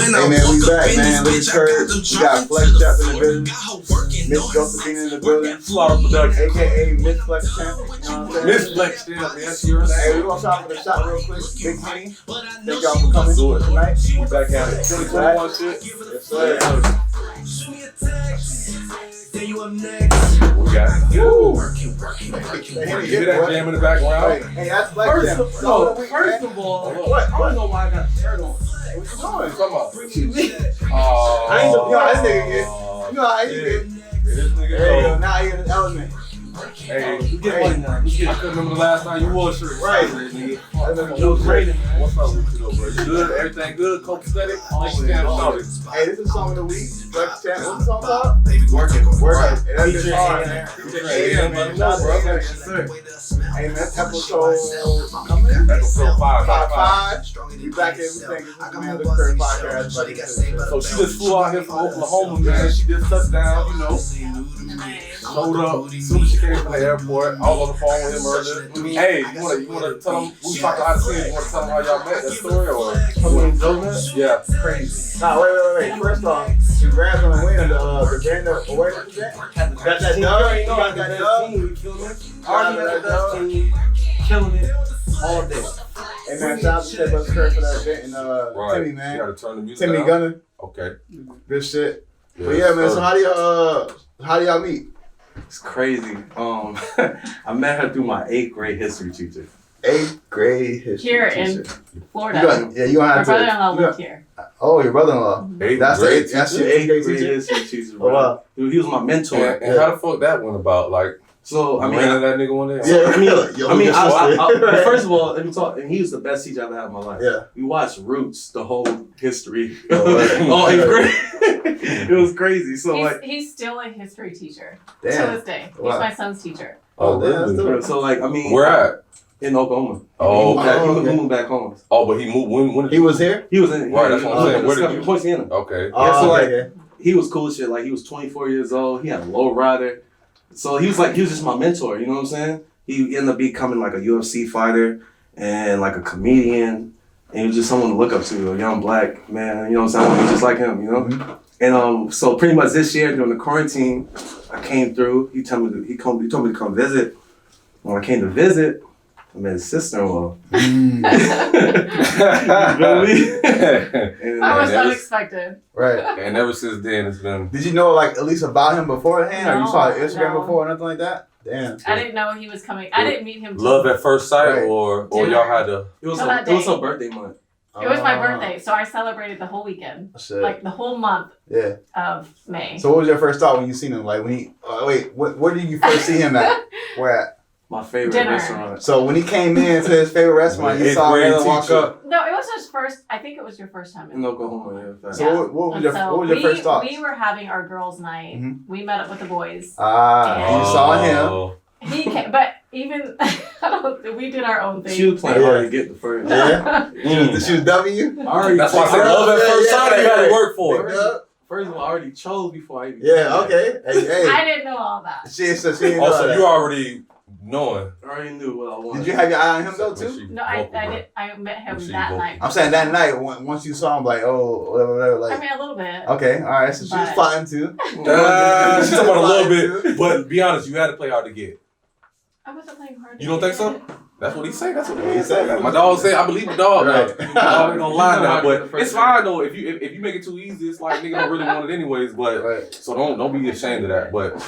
Hey man, we back, man. Look at Kurt. We got Flexchamp in the building. Miss Josephine in the building. Slaughter Production. AKA Miss Flexchamp. You know what I'm saying? Miss Flexchamp, yes, you're right. Hey, we're gonna start with a shot real quick. Big Henny. Thank y'all for coming to it tonight. We back at it. 2021 shit. Yes, sir. We got it. Woo! Hey, Henny, You hear that jam in the background? hey, that's Flexchamp. First of all, What? I don't know why I got a shirt on. What you doing? Come on. I ain't the, this nigga get. You know how he get. This nigga Hey, go. now he in his element. Hey, You get money now. You I get couldn't remember the last time you wore a shirt. Right. Nigga. No great, man. What's up with you though, bro? You good? Everything good? Copacetic? Flexchamp. Hey, this is song of the week. Flexchamp. What's the song called? working. Working. Hey, that's just hard, Featuring man. Yeah, man. No, bro. Yes, sir. Hey, man, that's episode Episode 5. 5. We back everything. This is the Man Look Kurt podcast. So she just flew out here from Oklahoma, man. She just touched down, you know. Showed up. As soon as she came from the airport, I was on the phone with him earlier. Hey, you wanna tell them, we talking behind the scenes, you wanna tell them how y'all met, that story, or? Yeah. Crazy. Nah, wait. First off, congrats on the win. The brand of awareness event. Got that dub? You got that dub? You feel me? Already got the best team. Killing it all day. Hey, man, shout out to Step Up Kurt for that event. And Timmy, You man. gotta turn the music Timmy down. Gunner. Okay. Good shit. But yeah, man, so how do y'all meet? It's crazy. I met her through my 8th grade history teacher. 8th grade history Here teacher. in Florida. You gonna My have to. brother-in-law lived here. Oh, your brother-in-law. That's Grade the that's your teacher? 8th grade 8th grade teacher. history teacher, Oh bro. wow. He was my mentor. And how the fuck that went about? Like, So I mean, ran that nigga one day? Yeah, I first of all, let me talk. And he was the best teacher I've ever had in my life. Yeah. We watched Roots, the whole history. Oh, right. All 8th grade. It was crazy. So He's still a history teacher to Damn. this day. He's Wow. my son's teacher. Oh, damn, that's really? dope. so I mean, Where at? in Oklahoma. Oh, he moved back, okay. he moved back home. Oh, but he moved. When did He was here? He was in. Right, that's what I'm saying. Where did you- Point Siena. Okay. Yeah, so okay. He was cool as shit. Like he was 24 years old. He had a low rider. So he was just my mentor. You know what I'm saying? He ended up becoming like a UFC fighter and like a comedian. And he was just someone to look up to, a young black man. You know what I'm saying? I want to be just like him. You know. Mm-hmm. And so pretty much this year during the quarantine, I came through. He told me to come visit. When I came to visit, I met his sister-in-law. Mm. You feel me? And, That was that was- unexpected. Right. And ever since then, it's been. Did you know like at least about him beforehand, or you No, saw his Instagram no. before or nothing like that? Damn. I didn't know he was coming. I didn't meet him. till- Love at first sight, Right. or Dinner. y'all had to. it was So that it was day. her birthday month. It was my birthday, so I celebrated the whole weekend, Shit. like the whole month Yeah. of May. So what was your first thought when you seen him? Like when he where did you first see him at? Where at? My favorite Dinner. restaurant. So when he came in to his favorite restaurant, you Eighth saw grade him walk teacher. up. No, it was his first. I think it was your first time. In Oklahoma, yeah. fact. So Yeah. what was And your so what was your first thought? We were having our girls' night. Mhm. We met up with the boys. Ah, you saw him. Oh. He came, but even we did our own thing. She was playing Yeah. hard to get the first. Yeah. Mm. She was W. I already That's why I said love at first sight. You had to work for it. First of all, I already chose before I even. Yeah. Okay. Hey. I didn't know all that. She didn't know Also, that. you already knowing. I already knew what I wanted. Did you have your eye on him though When too? she No, I vocal, bro. did. I met him When she that vocal. night. I'm saying that night once you saw him, like whatever. Like I mean, a little bit. okay, all right. So she was But- plotting too. She's talking about a little bit, but be honest, you had to play hard to get. I wasn't playing hard. You don't think so? That's what he say. That's what He he said. say. My dog say, I believe the dog. Right. Now. My dog ain't gonna lie now, but First it's fine though. If you make it too easy, it's like nigga don't really want it anyways. But Right. so don't be ashamed of that. But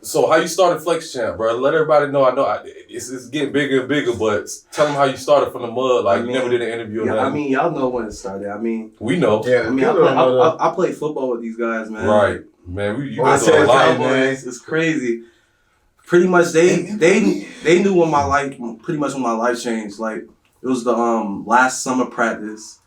so how you started Flexchamp, bro? Let everybody know. I know it's getting bigger and bigger, but tell them how you started from the mud. Like I mean, you never did an interview. Or Yeah, I nothing. mean, y'all know when it started. I mean, We know. Yeah. I mean, people don't know that. I play football with these guys, man. Right, man. You Oh, I been through a said lot. that, man. It's crazy. Pretty much, they knew when my life, pretty much when my life changed. Like it was the last summer practice,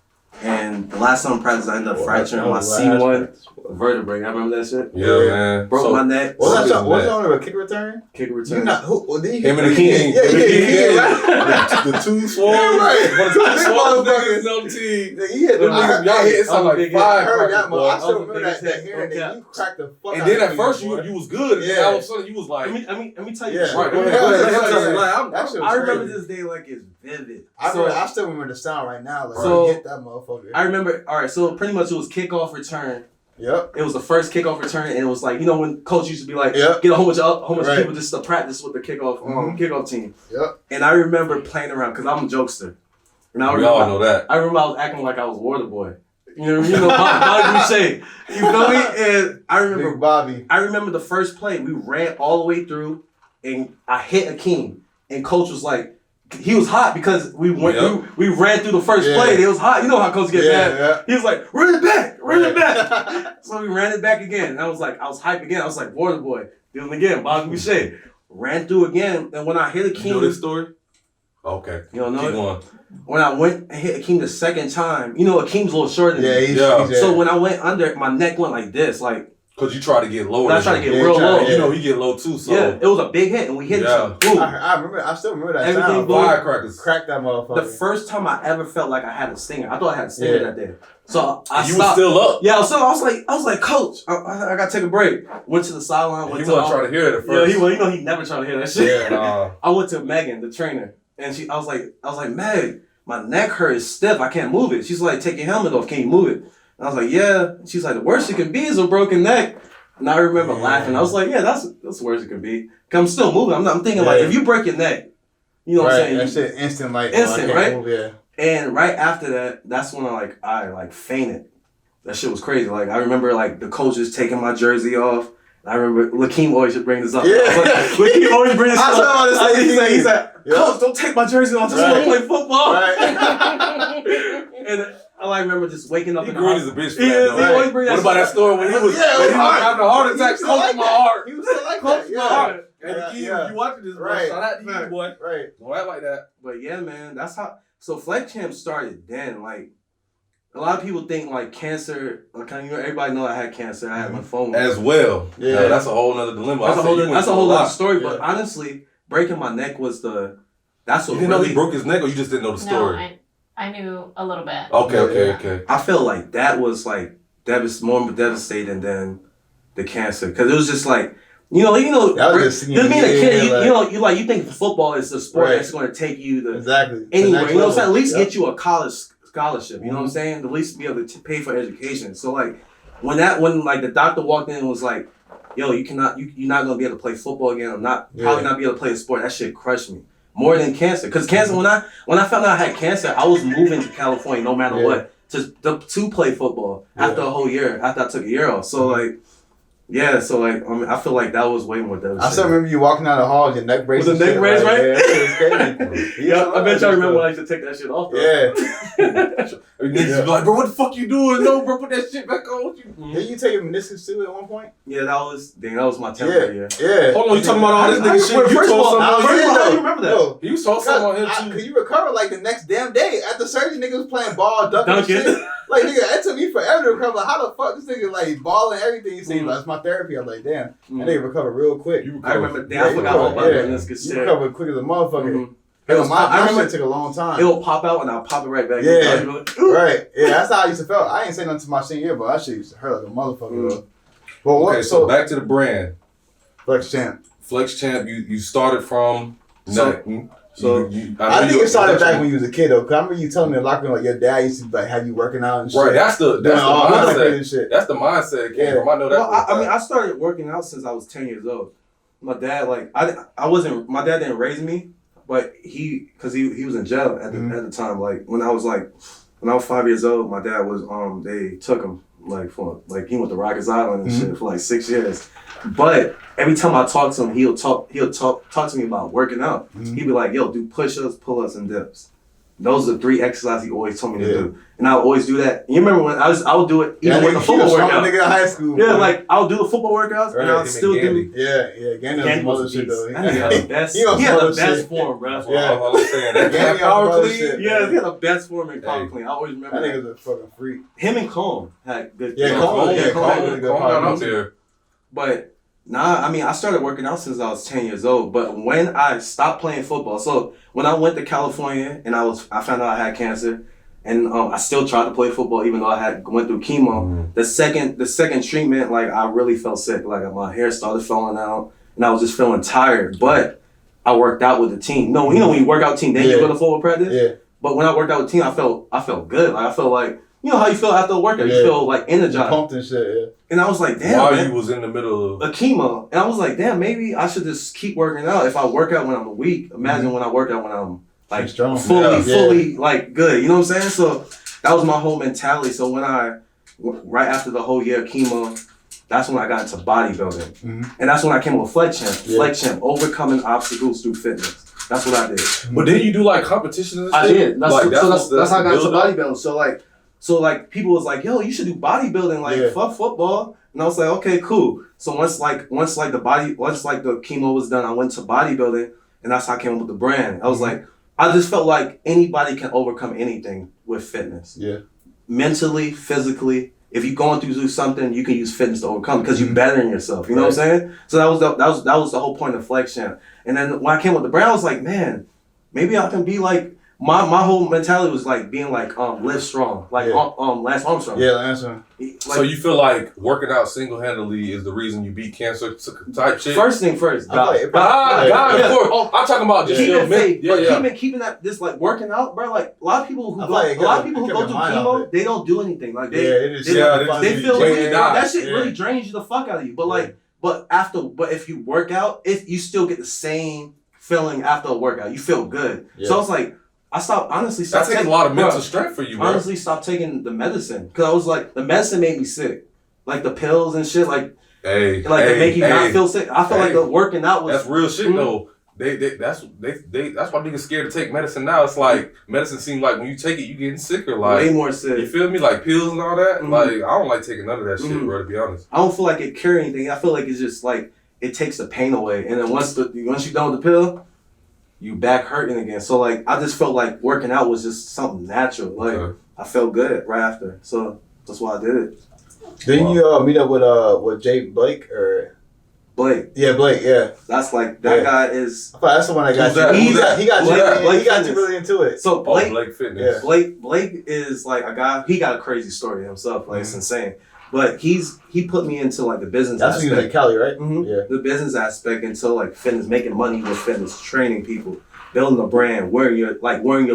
and the last summer practice I ended up fracturing my C1. vertebrae. I remember that shit. Yeah, man. Broke my neck. What's on a kick return? Kick You return. not who? Him and the king. Yeah. The two swollen. Right. One of the Big swollen motherfuckers. niggas on the team. He hit them niggas. Y'all hit some like big hit. five. I heard that, crackers, boy. I still was the remember biggest that hit. hearing Okay. that you cracked the fuck And out then of at me, first boy. you was good, and then Yeah. all of a sudden you was like, Let me tell you. Yeah. this. right, go Yeah. ahead, go ahead. Yeah. Let's tell you. Like, That shit was I remember crazy. this day like it's vivid. I still remember the sound right now. Like, So- hit that motherfucker. I remember. All right, so pretty much it was kickoff return. Yep. It was the first kickoff return, and it was like, you know, when coach used to be like, Yep. get a whole bunch of Right. people just to practice with the kickoff team. Yep. And I remember playing around because I'm a jokester. And I we all remember, know that. I remember I was acting like I was Water Boy. You know, Bobby Boucher. You feel me? And Big Bobby. I remember the first play. We ran all the way through, and I hit Akeem, and coach was like, he was hot because we went we ran through the first Yeah. play. It was hot. You know how coach get mad. Yeah. He was like, run it back. So we ran it back again. And I was hype again. I was like, Water Boy. Doing it again. Bobby Boucher. Ran through again. And when I hit Akeem. You know this story? Okay. You don't know Keep it? going. When I went and hit Akeem the second time, you know Akeem's a little shorter than me. He's So when I went under, my neck went like this. Like, Because you try to get lower. I tried to get Yeah, real try- low. yeah. You know, he get low too, so. Yeah, it was a big hit. And we hit each other. Boom. I remember. I still remember that Everything sound. blew. Firecrackers. Crack that motherfucker. The first time I ever felt like I had a stinger. I thought I had a stinger Yeah. that day. So I You was stopped. still up. Yeah, so I was like, Coach, I gotta take a break. Went to the sideline. He Went wasn't to trying to hear it at Yeah, first. you know he never tried to hear that shit. Nah. I went to Megan, the trainer, and I was like, Meg, my neck hurts stiff. I can't move it. She's like, take your helmet off. Can you move it? And I was like, yeah. She's like, the worst it can be is a broken neck. And I remember laughing. I was like, yeah, that's the worst it can be. Cause I'm still moving. I'm thinking like, if you break your neck, you know what I'm saying? That shit instant, like Instant, right? Move, yeah. And right after that, that's when I fainted. That shit was crazy. Like I remember like the coaches taking my jersey off. I remember Lakeem always should bring this up. Yeah. Lakeem always brings this I up. saw this He said, Yeah. Coach, don't take my jersey off. I just want to play football. Right. And I remember just waking up He in the green hospital. as a bitch for He that, is. though. He always bring that What about that story when he was having a heart attack? He was Coach like my that. heart. He was still like Coach that. my Yeah. heart. And Yeah, Keith, yeah. you watching this, bro? Right. Shout out to you, boy. Right. Don't act like that. But yeah, man, that's how. So Flexchamp started then. Like a lot of people think like cancer. Like everybody know I had cancer. I had lymphoma. As well. Yeah. No, that's a whole nother dilemma. That's a whole other story. Yeah. But honestly, breaking my neck was that's what You didn't know really. he broke his neck, or you just didn't know the No, story? I knew a little bit. Okay. I felt like that was like more devastating than the cancer because it was just like you know That was just being a kid. like- You think football is the sport Right. that's going to take you to Exactly. anywhere. You know what I'm saying? At least Yep. get you a college scholarship. You know what I'm saying? At least be able to pay for education. So like when like the doctor walked in and was like, "Yo, you're not gonna be able to play football again. I'm probably not be able to play a sport." That shit crushed me more than cancer. Cause cancer when I found out I had cancer, I was moving to California no matter what to play football after a whole year. After I took a year off. So like. Yeah, so like I feel like that was way more devastating. I still remember you walking down the hall with your neck brace. With the and neck shit, brace, like, right? Yeah, that shit was crazy. Yeah, I bet y'all remember when I used to take that shit off. Though. Yeah. Niggas be like, bro, what the fuck you doing? No, bro, put that shit back on. What you? Did you take your meniscus too at one point? Yeah, that was my temper. Yeah. Yeah. Hold on, you talking about all this nigga shit? You First of told all, somebody. how do you remember that? No. You told someone on him Cause too. you recovered like the next damn day. After surgery, niggas was playing ball, ducking and Dunking. shit. Like, nigga, it took me forever to recover. Like, how the fuck this nigga, like, balling everything? You see, like, it's my therapy. I'm like, damn. That nigga recovered real quick. You I remember. Yeah, I you forgot all about recovered, that. This You shit. recovered quick as a motherfucker. Mhm. My I remember shit took a long time. it will pop out and I'll pop it right back. Yeah. in. Like, "Ooh." Right. Yeah, that's how I used to feel. I ain't say nothing to my senior year, but that shit used to hurt like a motherfucker, though. Well, what? Okay, so back to the brand. Flexchamp. Flexchamp, you started from. So- I think it started back when you was a kid, though. Cause I remember you telling me in the locker room, like, your dad used to, like, have you working out and shit. Right, that's the Doing all that mindset. crazy shit. That's the mindset it came Yeah. from. I know that. Well, I mean, I started working out since I was 10 years old. My dad, like, my dad didn't raise me, but because he was in jail at the time. Like, when I was 5 years old, my dad was, they took him, he went to Rikers Island and shit for like 6 years. But every time I talk to him, he'll talk to me about working out. He'd be like, yo, do push-ups, pull-ups, and dips. Those are the 3 exercises he always told me to do. And I would always do that. You remember when I would do it even with the football workout. Nigga in high school. Yeah, like I'll do the football workouts and I'll still do. Yeah. Gandy was some other shit though. That nigga had the best. He had the best form, bro. Yeah, I was saying that power power clean. clean. Yeah, he had the best form in power clean. I always remember that nigga's a fucking freak. Him and Cone had good. Yeah, Cone really good got out there. But nah, I mean, I started working out since I was 10 years old. But when I stopped playing football, so when I went to California and I found out I had cancer, and I still tried to play football even though I had went through chemo. The second treatment, like I really felt sick. Like my hair started falling out, and I was just feeling tired. But I worked out with the team. No, you know when you work out team, then you go to football practice. Yeah. But when I worked out with team, I felt good. Like I felt like. You know how you feel after a workout? You feel like energized. Pumped and shit, yeah. And I was like, damn, While man. you was in the middle of a chemo. And I was like, damn, maybe I should just keep working out. If I work out when I'm weak, imagine when I work out when I'm like strong. fully like good. You know what I'm saying? So that was my whole mentality. So when right after the whole year of chemo, that's when I got into bodybuilding. And that's when I came up with Flexchamp. Yeah. Flexchamp, overcoming obstacles through fitness. That's what I did. But then you do like competitions and shit? I did. That's how I got into build-up? bodybuilding. So like people was like, yo, you should do bodybuilding, like fuck football. And I was like, okay, cool. So once the chemo was done, I went to bodybuilding, and that's how I came up with the brand. I was like, I just felt like anybody can overcome anything with fitness. Yeah. Mentally, physically. If you're going through something, you can use fitness to overcome because you're bettering yourself. You know what I'm saying? So that was the whole point of Flexchamp. And then when I came with the brand, I was like, man, maybe I can be like. My whole mentality was like being like live strong, like Lance Armstrong. Yeah, Lance Armstrong. So you feel like working out single-handedly is the reason you beat cancer type shit? First thing first, God, of course. I'm talking about just your faith. Keeping that this like working out, bro. Like a lot of people who go through chemo, they don't do anything. Like they feel that shit really drains you the fuck out of you. But but if you work out, you still get the same feeling after a workout. You feel good. So it's like. I stopped that takes a lot of mental strength for you, bro. Honestly, stopped taking the medicine because I was like, the medicine made me sick, like the pills and shit, like they make you not feel sick. I feel like the working out was that's real shit though. That's why niggas scared to take medicine now. It's like medicine seems like when you take it, you getting sicker, like way more sick. You feel me? Like pills and all that. Like I don't like taking none of that shit, bro. To be honest, I don't feel like it cure anything. I feel like it's just like it takes the pain away, and then once you're done with the pill. You back hurting again. So like I just felt like working out was just something natural. Like I felt good right after. So that's why I did it. Didn't you meet up with Jay Blake or Blake? Yeah, Blake. Yeah, that's like that guy is. I thought that's the one I got you. He got you really into it. So Blake Fitness. Blake is like a guy. He got a crazy story himself. Like it's insane. But he put me into like the business aspect. That's when you was in Cali, right? Yeah. The business aspect into like fitness, making money with fitness, training people, building a brand, wearing your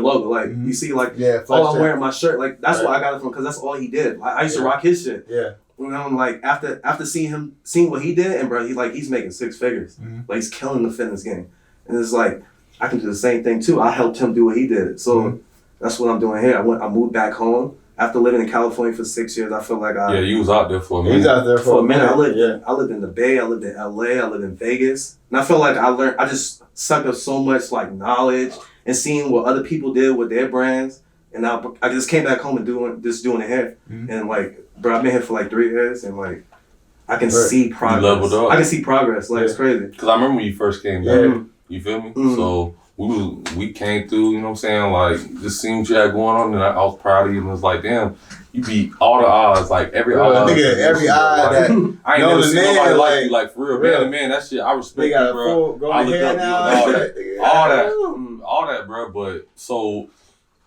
logo. Like you see, like I'm wearing my shirt. Like that's why I got it from because that's all he did. I used to rock his shit. Yeah. You know, like after seeing what he did, and bro, he's making 6 figures. Like he's killing the fitness game, and it's like I can do the same thing too. I helped him do what he did, so that's what I'm doing here. I moved back home. After living in California for 6 years, I feel like you was out there for a minute. He was out there for a minute. I lived in the Bay. I lived in LA. I lived in Vegas, and I feel like I just sucked up so much like knowledge and seeing what other people did with their brands, and I just came back home and doing it here. And like, bro, I've been here for like 3 years, and like I can see progress. You leveled up. I can see progress. Like it's crazy. Because I remember when you first came back. You feel me? So. We came through, you know what I'm saying? Like, just seeing what you had going on, and I was proud of you, and it was like, damn, you beat all the odds, like every odd. Nigga, every odd that I ain't never seen nobody like you, like for real. Man, that shit, I respect you, bro. I look up you and all that, bro. But so.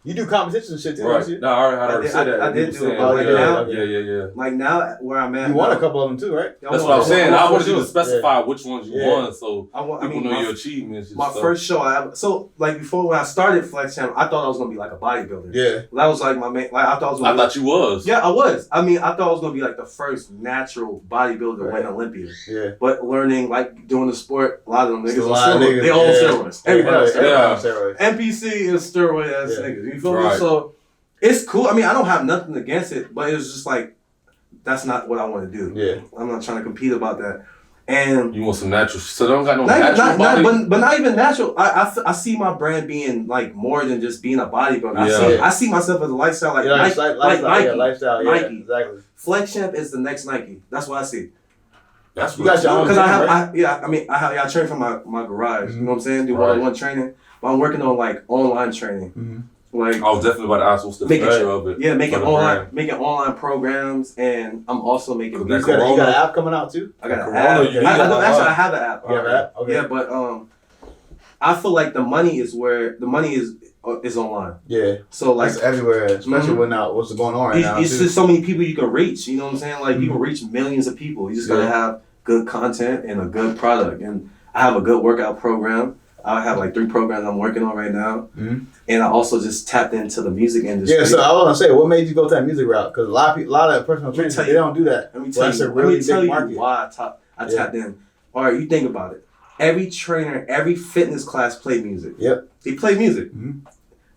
You do competition shit too, don't you? No, I already said that. I did do it, but like now, yeah. Like now, where I'm at, you won a couple of them too, right? That's what I'm saying. I wanted you to specify which ones you won, so people know your achievements. My first show, so like before when I started Flexchamp, I thought I was gonna be like a bodybuilder. Yeah, that was like my main. Like I thought you was. Yeah, I was. I mean, I thought I was gonna be like the first natural bodybuilder win Olympia. Yeah, but learning like doing the sport, a lot of them niggas on steroids. They all steroids. Everybody on steroids. NPC is steroid ass niggas. You feel me? So. It's cool. I mean, I don't have nothing against it, but it was just like, that's not what I want to do. Yeah. I'm not trying to compete about that. And you want some natural, so they don't got no natural body? but not even natural. I see my brand being like more than just being a bodybuilder. I see myself as a lifestyle, like Nike. Lifestyle, Nike. Exactly. Flexchamp is the next Nike. That's what I see. That's You got your own Because right? I train from my garage. You know what I'm saying? Do one-on-one training, but I'm working on like online training. Like I was definitely about to ask what's the future of it. Yeah, making online programs, and I'm also making. You got an app coming out too? I got an Corona, app. I have an app. You have an app? Okay. Yeah, but I feel like the money is online. Yeah. So like it's everywhere, especially when what's going on right now. It's just so many people you can reach. You know what I'm saying? Like you can reach millions of people. You just gotta have good content and a good product. And I have a good workout program. I have like 3 programs I'm working on right now, and I also just tapped into the music industry. Yeah, so I was gonna say, what made you go to that music route? Because a lot of personal trainers, they don't do that. Let me tell you why I tapped in. All right, you think about it. Every trainer, every fitness class play music. Yep. They play music.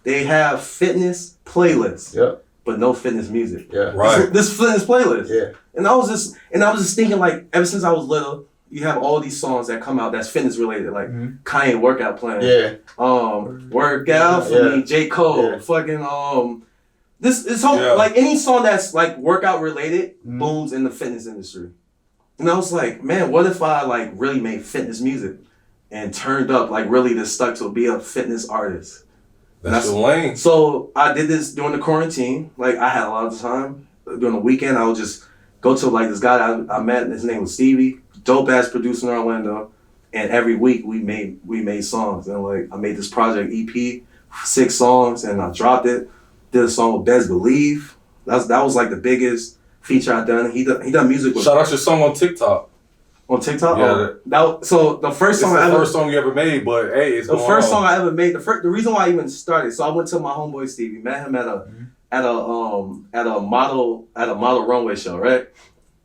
They have fitness playlists. Yep. But no fitness music. Yeah. Right. This fitness playlist. Yeah. And I was just thinking, like, ever since I was little, you have all these songs that come out that's fitness related, like Kanye workout plan. Yeah. Workout for me, J. Cole, fucking this whole like any song that's like workout related booms in the fitness industry. And I was like, man, what if I like really made fitness music and turned up, like really just stuck to be a fitness artist? That's the lane. So I did this during the quarantine. Like I had a lot of time. During the weekend, I would just go to like this guy I met. His name was Stevie, dope ass producer in Orlando. And every week we made songs. And like I made this project EP, 6 songs, and I dropped it. Did a song with Best Believe. That was like the biggest feature I done. He done music with. Shout out your song on TikTok. On TikTok? Yeah. So the first song first song you ever made, but hey, it's the first song I ever made. The reason why I even started. So I went to my homeboy Stevie, met him at a model runway show, right?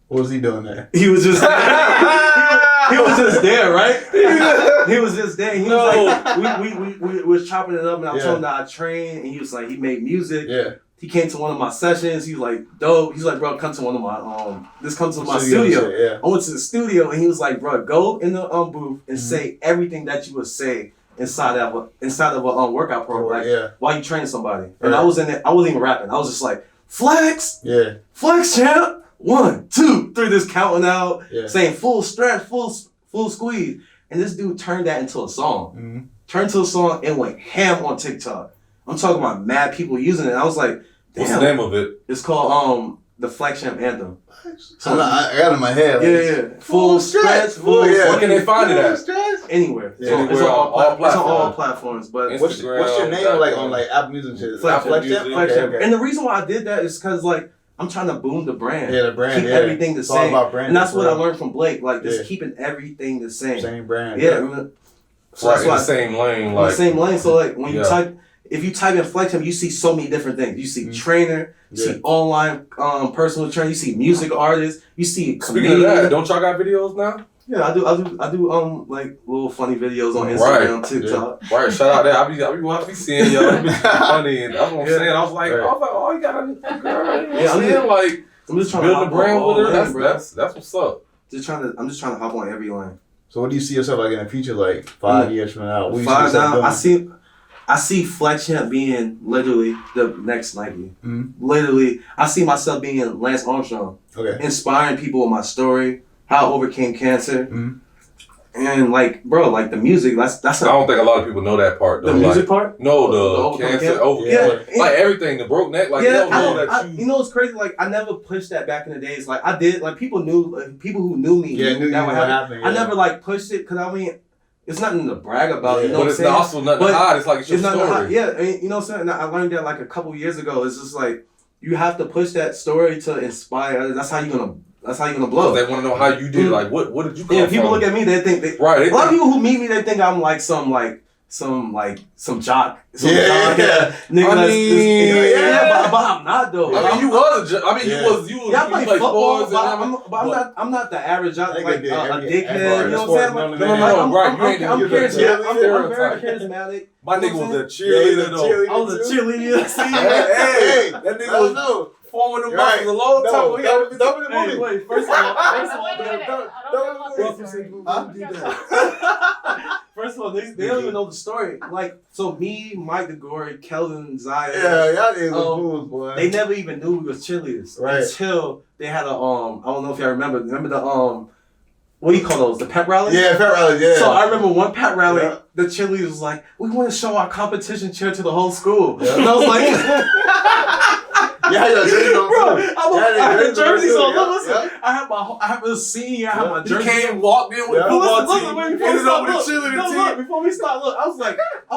What was he doing there? He was just he was just there, right? He was just there. He was like we was chopping it up, and I told him that I trained, and he was like he made music. Yeah. He came to one of my sessions. He was like, dope. He's like, bro, come to one of my come to my studio. I went to the studio, and he was like, bro, go in the booth and say everything that you would say inside of a workout program, while you train somebody. And I was in there. I wasn't even rapping. I was just like, flex, Flexchamp, 1, 2, 3, just counting out, saying full stretch, full squeeze. And this dude turned that into a song. Turned to a song and went ham on TikTok. I'm talking about mad people using it. And I was like, damn. What's the name of it? It's called the Flexchamp Anthem. So I got it in my head. Like, full stretch. Where can they find it at? Anywhere. Yeah. It's on all platforms. But what's your name like on like Apple Music shit? Flexchamp. And the reason why I did that is because like I'm trying to boom the brand. Yeah, the brand. Keep everything the same. All about brand. And that's what I learned from Blake. Like just keeping everything the same. Same brand. Yeah. So that's why same lane. Like the same lane. So like when you type. If you type in Flexchamp, you see so many different things. You see trainer, you see online personal trainer, you see music artists, you see comedian. Speaking of that, don't y'all got videos now? Yeah, I do like little funny videos on Instagram, TikTok. Yeah. Right, shout out there. I be seeing y'all. It's funny, and that's what I'm saying. I was like, oh, you got a girl. I'm just trying to build a brand with her. That's what's up. I'm just trying to hop on every lane. So what do you see yourself like in the future, like 5 years from now? 5 now, I see Flexchamp being literally the next Nike. Literally, I see myself being Lance Armstrong. Okay. Inspiring people with my story, how I overcame cancer. And like, bro, like the music, that's I don't think a lot of people know that part. Though. The music part? No, the cancer, everything, the broke neck, like you know what's crazy? Like I never pushed that back in the days. Like I did, like people who knew me knew that would happen. I never like pushed it because I mean it's nothing to brag about, you know what I'm saying? But it's also nothing to hide. It's like it's your story. Yeah, and you know what I'm saying? I learned that like a couple years ago. It's just like you have to push that story to inspire others. That's how you're gonna blow. They want to know how you did. Like what did you come from? People look at me, they think a lot of people who meet me, they think I'm like some jock. Nigga, but I'm not though. I mean, you was a jock. I mean, you was. I play football, but I'm not the average jock, like a dickhead. You know what I'm saying? No, right. I'm very charismatic. My nigga was a cheerleader though. I was a cheerleader. Hey, that nigga was forming the Right. muscles a long time No, ago. that was the Hey, movie. wait, first of all, Wait a minute. I don't know about this story. First of all, they don't even know the story. Like, so me, Mike DeGore, Kelvin, Zaya, Yeah, y'all niggas was fools, boy. they never even knew we was cheerleaders Right. until they had a I don't know if y'all remember the what do you call those? The pep rallies? Yeah, pep rallies, yeah. So I remember one pep rally, Yeah. the cheerleaders was like, we want to show our competition cheer to the whole school. Yeah. And I was like, Yeah, your jersey on bro, too. I had jerseys on. Yeah, Listen, yeah. I have a senior, I have my You jersey. came, walked in with Yeah. the football Listen, team, wait, ended up with a look, cheerleading no, team. look, before we start, look, I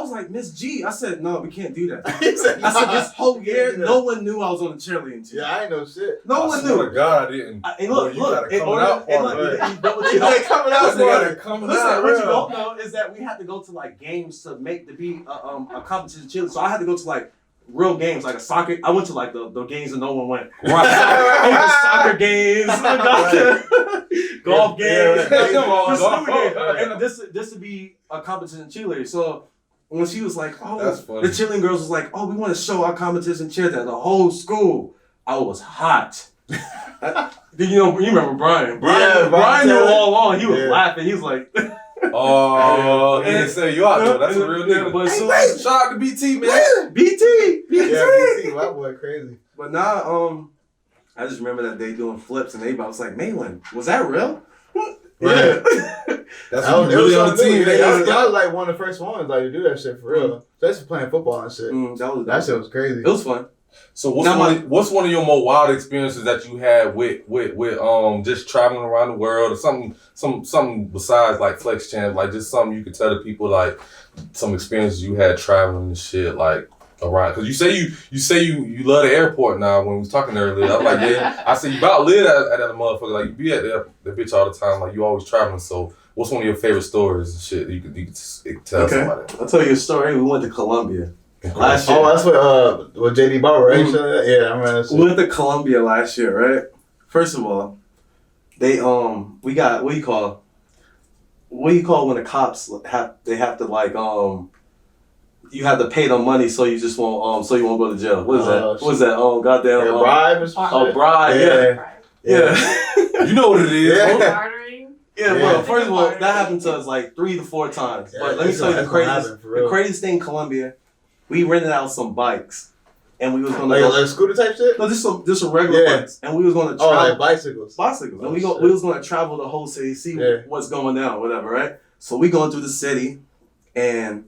was like, Miss G. I said, no, we can't do that. He said, I said, nah, this whole can't year, do that. no one knew I was on the cheerleading team. Yeah, I ain't know shit. No I one swear knew. to God, I didn't. And look, Boy, you got a in coming order, out and party. look, but what He you don't, said coming out This nigga got party. a coming listen, out. what you real. don't know is that we had to go to like games to be a competition cheerleader. So I had to go to like real games, like a soccer. I went to like the games that no one went. Right. Soccer games, golf games. Yeah, come on, Just golf. stupid games. And this would be a competition cheerleader. So when she was like, oh, That's funny. the cheerleading girls was like, oh, we want to show our competition cheer to the whole school. I was hot. You remember Brian? Yeah, Brian knew Taylor. all along. He was Yeah. laughing. He was like, Oh, he didn't say you out there. That's a real Yeah, nigga. but so- Shout out to BT, man. BT. Yeah, BT, my boy crazy. But now, I just remember that day doing flips and everybody was like, Malin, was that real? Right. That's That when was, you really on the team. That was nigga. like one of the first ones like to do that shit for real. Especially playing football and shit. That shit was crazy. It was fun. So Now what's one of your more wild experiences that you had with just traveling around the world or something besides like Flexchamp, like just something you could tell the people, like some experiences you had traveling and shit, like around, because you say you love the airport now. When we was talking earlier, I'm like, yeah, I said you about live at that motherfucker, like you be at the bitch all the time, like you always traveling. So what's one of your favorite stories and shit you could tell somebody? I'll tell you a story. We went to Colombia last year. Oh, that's what JD Barber, right? Yeah, I remember that shit. We went to Colombia last year, right? First of all, they we got what do you call when the cops have to like you have to pay them money so you just won't so you won't go to jail. What is that? shit. What is that? Goddamn Yeah, bribe and shit. Oh, bribe. Yeah. Yeah. You know what it is. Yeah. bro. Bartering. Yeah, Yeah. bro. First of all, that happened to us like 3 to 4 times. Yeah, But let me it's tell you gonna- the it's gonna craziest, happen, for real. the craziest thing in Colombia. We rented out some bikes, and we was gonna Like, go. like scooter type shit? No, just some regular Yeah. bikes, and we was gonna Oh, travel like bicycles. bicycles, and Oh, we shit. was gonna travel the whole city, see Yeah. what's going down, whatever, right? So we going through the city, and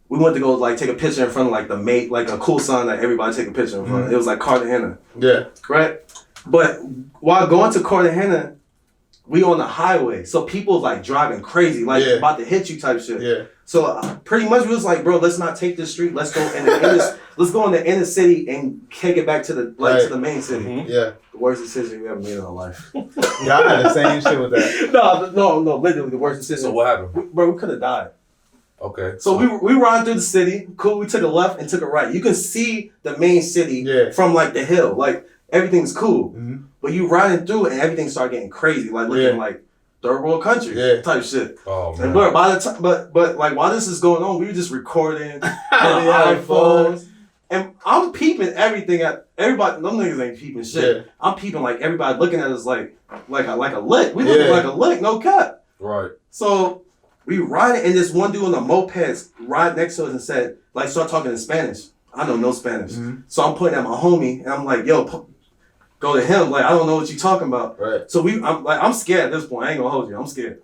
we went to go like take a picture in front of like the mate, like a cool sign that everybody take a picture in front of. It was like Cartagena, Yeah. right? But while going to Cartagena, we on the highway, so people like driving crazy, like Yeah. about to hit you type shit. Yeah. So pretty much we was like, bro, let's not take this street. Let's go in let's go in the inner city and kick it back to the Right. to the main city. Mhm. Yeah. The worst decision we ever made in our life. Yeah, I had the same shit with that. no, literally the worst decision. So what happened? Bro, we could have died. Okay. So we riding through the city. Cool. We took a left and took a right. You can see the main city Yeah. from like the hill. Like everything's cool. Mhm. But you riding through it and everything started getting crazy. Like looking Yeah. like third world country Yeah. type shit. Oh And man. bro, by the time, but like while this is going on, we were just recording on Yeah, iPhones, and I'm peeping everything at everybody. Them niggas ain't peeping shit. Yeah. I'm peeping like everybody looking at us like a lick. We looking Yeah. like a lick, no cap. Right. So we riding, and this one dude on the mopeds ride next to us and said, like, start talking in Spanish. I know no Spanish, Mhm. so I'm pointing at my homie, and I'm like, yo, go to him. Like, I don't know what you talking about. Right. So I'm scared at this point. I ain't gonna hold you. I'm scared.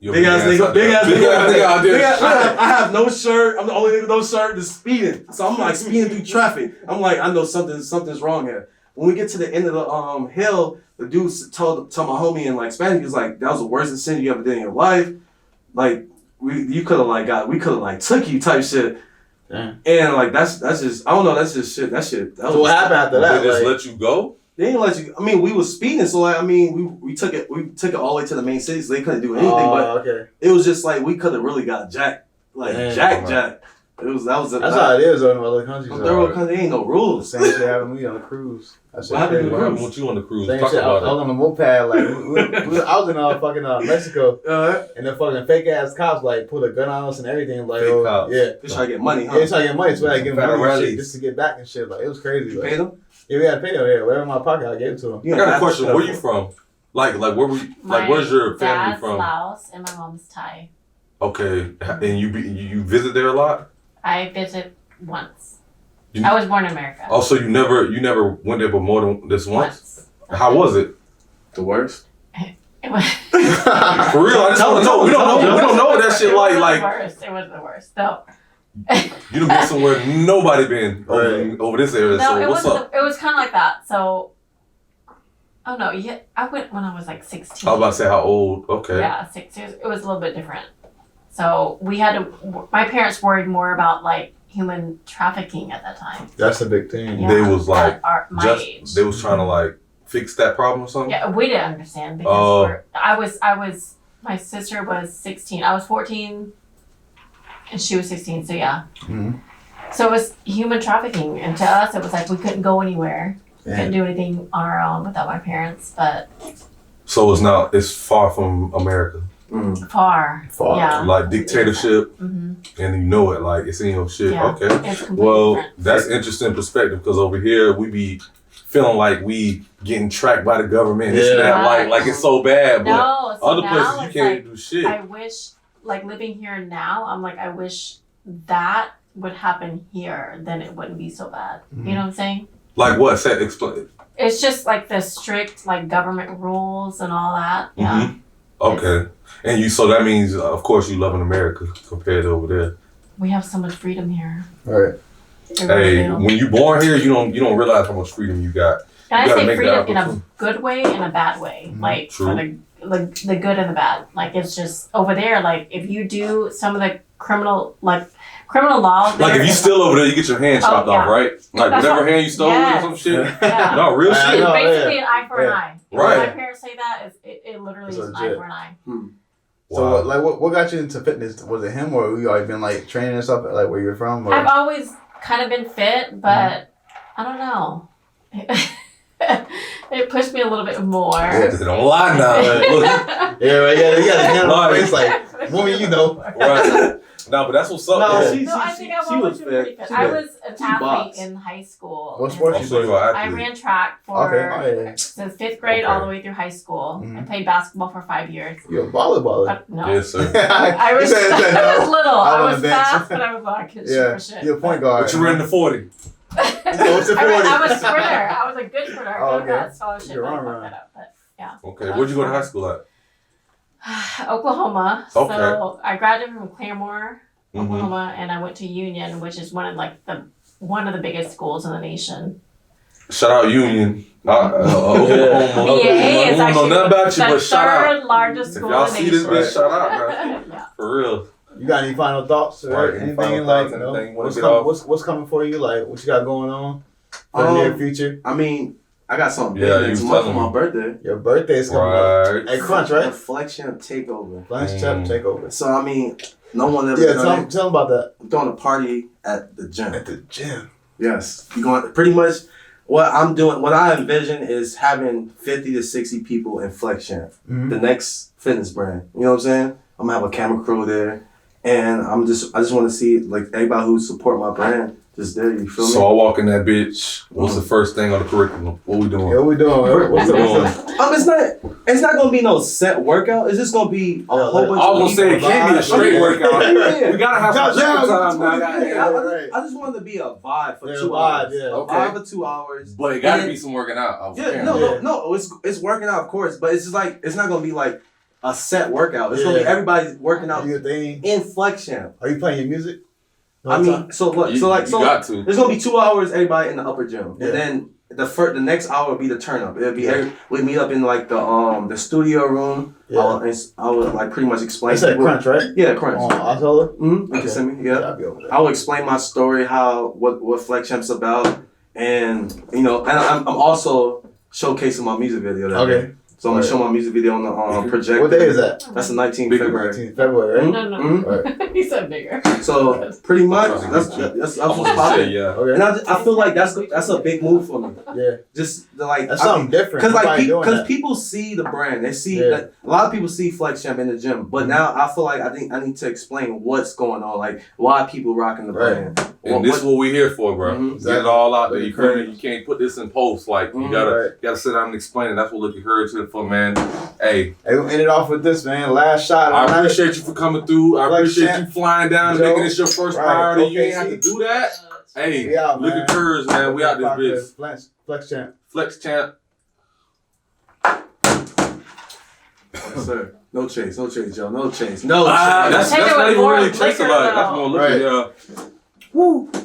You're Big ass nigga, big ass nigga out there. Big ass- I have no shirt. I'm the only nigga with no shirt, just speeding. So I'm like speeding through traffic. I'm like, I know something's wrong here. When we get to the end of the hill, the dude told my homie in like Spanish, he was like, that was the worst decision you ever did in your life. Like we could have took you type shit. Damn. And like that's just I don't know, that's just shit. That shit. That So what happened after They that? just Like, let you go? They didn't let you. I mean, we was speeding, so like, I mean, we took it all the way to the main city, so they couldn't do anything. But okay. it was just like we could have really got jacked, like Damn. jack. That was That's how it is in other countries. On though. third world country, ain't no rules. Same shit happened to me on the cruise. That shit What happened crazy. to What happened with you on the cruise? Same Talk shit. I was about on the moped. Like I was in fucking Mexico, and the fucking fake ass cops like pulled a gun on us and everything. Like, Fake cops. yeah, They try to get money, huh? they try to get money, so I get money and Federales. shit just to get back and shit. Like it was crazy. You Like, paid them? Yeah, we gotta pay them. Yeah, whatever in my pocket, I gave it to him. I got a question. Where you from? Like where were you? Like, where's your family dad's from? Laos and my mom's Thai. Okay, and you visit there a lot? I visit once. I was born in America. Oh, so you never went there but more than this once? How was it? The worst? It was. For real, I just want to know. We don't know what that shit like. It was the worst. No. You done been somewhere nobody been over this area. No, So it what's up? It was kind of like that. So. Oh no! Yeah, I went when I was like 16. I was about to say how old. Okay. Yeah, 6 years. It was a little bit different. So we had to. My parents worried more about like human trafficking at that time. That's a big thing. Yeah, They was like my age. they was trying to like fix that problem or something. Yeah, we didn't understand because I was. My sister was 16. I was 14, and she was 16. So yeah. Mm-hmm. So it was human trafficking, and to us, it was like we couldn't go anywhere. Yeah. Couldn't do anything on our own without my parents, but So it's far from America. far. Yeah. Like dictatorship, Mm-hmm. and you know it. Like it's in your shit. Yeah. Okay. It's completely Well, different. that's interesting perspective because over here we be feeling like we getting tracked by the government. This and that, Right. like it's so bad. But No, so other now places you it's can't like, do shit. I wish, like living here now, I'm like, I wish that would happen here, then it wouldn't be so bad. Mm-hmm. You know what I'm saying? Like what? Say explain. It's just like the strict like government rules and all that. Yeah. Mm-hmm. Okay. And so that means of course you love in America compared to over there. We have so much freedom here. Right. We really Hey, do. when you born here, you don't realize how much freedom you got. And you I gotta say make freedom that in a opportunity. good way and a bad way. Mhm. Like True. for the good and the bad. Like it's just over there, like if you do some of the criminal laws. Like if you steal over there, you get your hand chopped off, yeah. right? Like That's whatever what- hand you stole yes. or some shit. Yeah. No, real I shit. know. It's basically yeah. an eye for an Yeah. eye. Right. When my parents say that, it literally It's is an eye legit. for an eye. So, Wow. like, what got you into fitness? Was it him, or you always been like training and stuff, like where you're from? Or? I've always kind of been fit, but I don't know. It pushed me a little bit more. Don't lie now. Look, Yeah, right. Yeah, you got a hand on Right. the face, like, woman, you know. right. No, but that's what's up. No, man. she- No, I think I've she always was been fit. pretty fit. She I was- was an she athlete boxed. in high school. What sport Oh, you so play? you're an I athlete. ran track Okay, for oh, yeah. since 5th grade all the way through high school. I Mhm. played basketball for 5 years. You're a baller. But no. Yes, sir. I was, You said I was little. I I was on was the bench. fast, but I was like, shit Yeah, for shit. you're a point guard. But you ran the 40. What's the 40? I was a sprinter. I was a good sprinter. Oh, I okay. got scholarship. You're but I wrong, fucked right. that up. But yeah. Okay. Where'd you go to high school at? Oklahoma. Okay. So I graduated from Claremore, Mm-hmm. Oklahoma, and I went to Union, which is one of the biggest schools in the nation. Shout out Union. Oklahoma. BA is I don't know actually nothing about you, the but shout out. third largest If school y'all in the see this nation. bitch, shout out, man. Yeah. For real. You got any final thoughts or Right, any anything final like thoughts, you know, anything you wanna what's get coming? off? What's coming for you? Like what you got going on for the near future? I mean, I got something big Yeah, you next was month for telling my me. birthday. Your birthday's coming up. Right. Hey, Crunch, The right? Flexchamp takeover. Flexchamp takeover. So I mean, no one ever Yeah, done it. tell them about that. I'm throwing a party at the gym. At the gym. Yes, you going pretty much. What I'm doing, what I envision is having 50 to 60 people in Flexchamp, Mhm. the next fitness brand. You know what I'm saying? I'm gonna have a camera crew there, and I just want to see like everybody who support my brand just there. You feel me? So I walk in that bitch. What's the first thing on the curriculum? What we doing? Yeah, what we doing? What's the It's not gonna be no set workout. It's just gonna be a Yeah, whole like, bunch I of was gonna say it can't be a straight workout. Yeah. We gotta have some Yeah, gym time now. yeah. right. I just wanted to be a vibe for Yeah, 2 vibe, hours. yeah. A Okay. vibe for 2 hours. But it gotta And be some working out. I was Yeah, saying. no. It's working out, of course, but it's just like it's not gonna be like a set workout. It's gonna be Yeah. everybody working out Your thing. in Flexchamp. Are you playing your music? I mean, so look, You, so like, you so got to. there's gonna be 2 hours everybody in the upper gym, Yeah. and then the next hour will be the turn up. It'll be we meet up in like the studio room. Yeah. I would like pretty much explain. I said people- Crunch, right? Yeah, Crunch. On October? Mm-hmm. Okay. Kissimmee, yeah. I'll be over there. I will explain my story, what Flexchamp's about, and and I'm also showcasing my music video. That day. Okay. So I'm gonna show my music video on the projector. What day is that? That's the 19th Big February. 19th February, right? No. Mhm. Right. He said bigger. So pretty much that's I'm what's gonna say, popping. yeah. Okay. And I feel like that's a big move for me. Yeah. Just like That's something different. Because Nobody doing because that. people see the brand, they see Yeah. that a lot of people see Flexchamp in the gym, but now I feel like I need to explain what's going on, like why people rocking the Right. brand. And this is what we're here for, bro. Mhm. Get it all out there. You feel me? You can't put this in post. Like you gotta sit down and explain it. That's what Look Encouragement for, man. Hey, we'll end it off with this, man. Last shot. I appreciate you for coming through. I appreciate you flying down and Joe. making this your first priority. You ain't have to do that. Hey, We out, Look man. Encouragement, man. We out this bitch. Flexchamp. Flexchamp. Yes, sir. No chase, Joe. No chase. No That's Take it not with even more really liquor, chasing like. That's though. more looking, yeah. Woo.